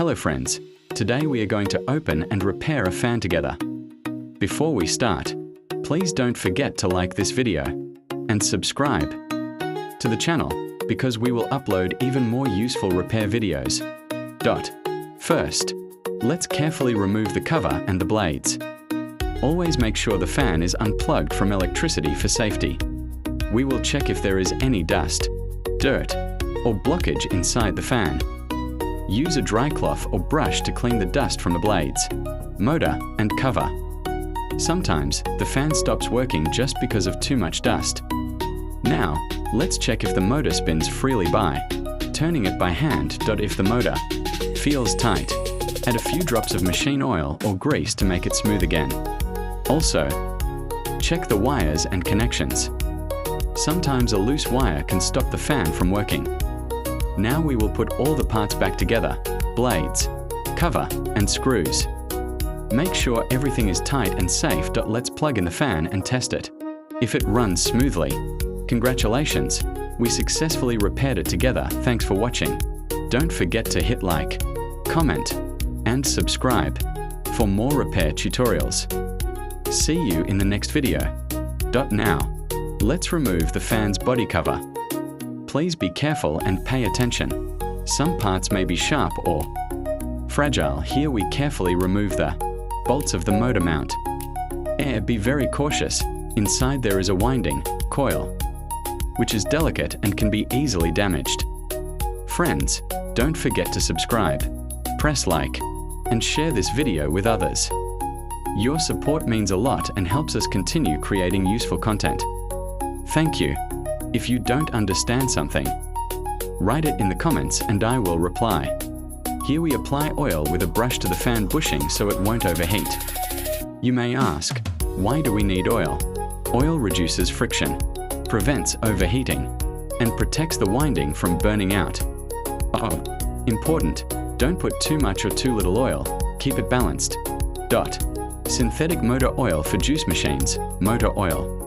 Hello friends, today we are going to open and repair a fan together. Before we start, please don't forget to like this video and subscribe to the channel because we will upload even more useful repair videos. First, let's carefully remove the cover and the blades. Always make sure the fan is unplugged from electricity for safety. We will check if there is any dust, dirt, or blockage inside the fan. Use a dry cloth or brush to clean the dust from the blades, motor, and cover. Sometimes the fan stops working just because of too much dust. Now, let's check if the motor spins freely by turning it by hand. If the motor feels tight, add a few drops of machine oil or grease to make it smooth again. Also, check the wires and connections. Sometimes a loose wire can stop the fan from working. Now we will put all the parts back together: blades, cover, and screws. Make sure everything is tight and safe. Let's plug in the fan and test it. If it runs smoothly, congratulations! We successfully repaired it together. Thanks for watching. Don't forget to hit like, comment, and subscribe for more repair tutorials. See you in the next video. Now, let's remove the fan's body cover. Please be careful and pay attention. Some parts may be sharp or fragile. Here we carefully remove the bolts of the motor mount. Be very cautious. Inside there is a winding coil, which is delicate and can be easily damaged. Friends, don't forget to subscribe, press like, and share this video with others. Your support means a lot and helps us continue creating useful content. Thank you. If you don't understand something, write it in the comments and I will reply. Here we apply oil with a brush to the fan bushing so it won't overheat. You may ask, why do we need oil? Oil reduces friction, prevents overheating, and protects the winding from burning out. Important, don't put too much or too little oil, keep it balanced. Synthetic motor oil for juice machines, motor oil.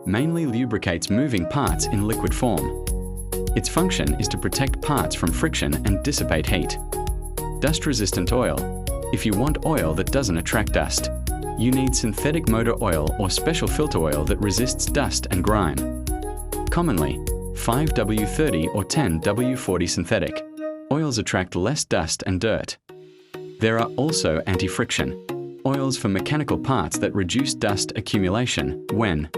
Mainly lubricates moving parts in liquid form. Its function is to protect parts from friction and dissipate heat. Dust-resistant oil. If you want oil that doesn't attract dust, you need synthetic motor oil or special filter oil that resists dust and grime. Commonly, 5W30 or 10W40 synthetic oils attract less dust and dirt. There are also anti-friction oils for mechanical parts that reduce dust accumulation when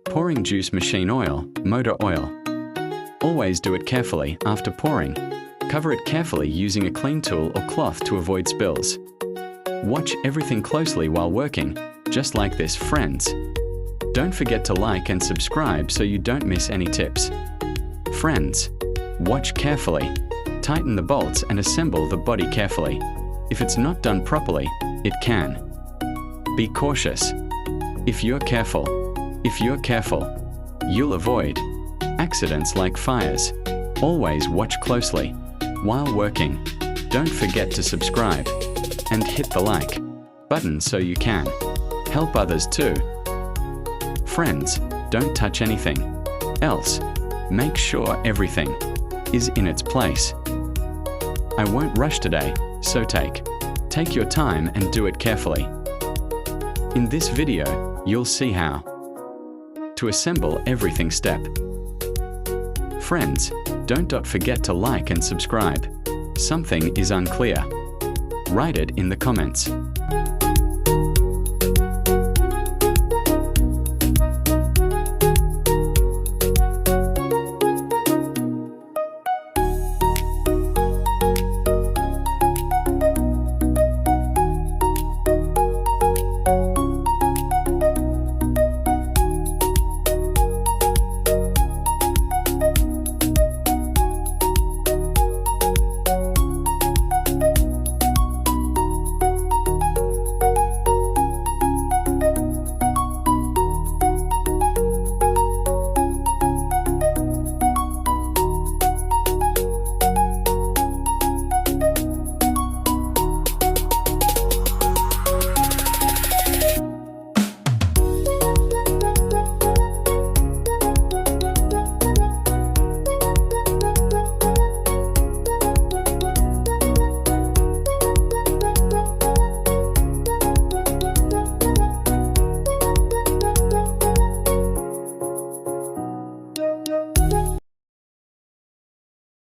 pouring juice machine oil, motor oil. Always do it carefully after pouring. Cover it carefully using a clean tool or cloth to avoid spills. Watch everything closely while working, just like this, friends. Don't forget to like and subscribe so you don't miss any tips. Friends, watch carefully. Tighten the bolts and assemble the body carefully. If it's not done properly, it can. Be cautious. If you're careful, you'll avoid accidents like fires. Always watch closely while working. Don't forget to subscribe and hit the like button so you can help others too. Friends, don't touch anything else. Make sure everything is in its place. I won't rush today, so take your time and do it carefully. In this video, you'll see how to assemble everything step. Friends, don't forget to like and subscribe. Something is unclear, write it in the comments.